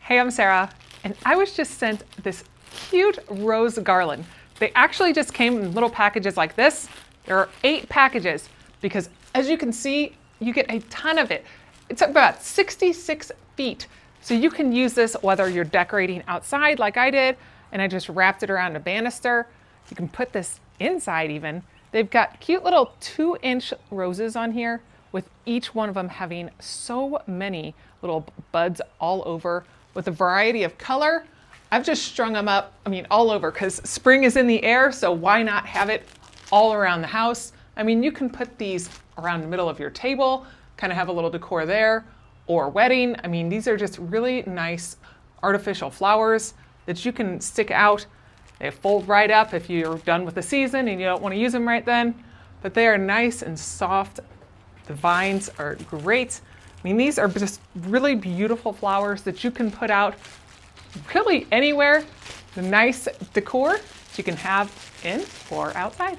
Hey, I'm Sarah, and I was just sent this cute rose garland. They actually just came in little packages like this. There are 8 packages because, as you can see, you get a ton of it. It's about 66 feet. So you can use this whether you're decorating outside like I did, and I just wrapped it around a banister. You can put this inside even. They've got cute little 2-inch roses on here, with each one of them having so many little buds all over with a variety of color. I've just strung them up, all over, because spring is in the air, so why not have it all around the house? You can put these around the middle of your table, kind of have a little decor there, or wedding. These are just really nice artificial flowers that you can stick out. They fold right up if you're done with the season and you don't want to use them right then, but they are nice and soft. The vines are great. These are just really beautiful flowers that you can put out really anywhere. The nice decor you can have in or outside.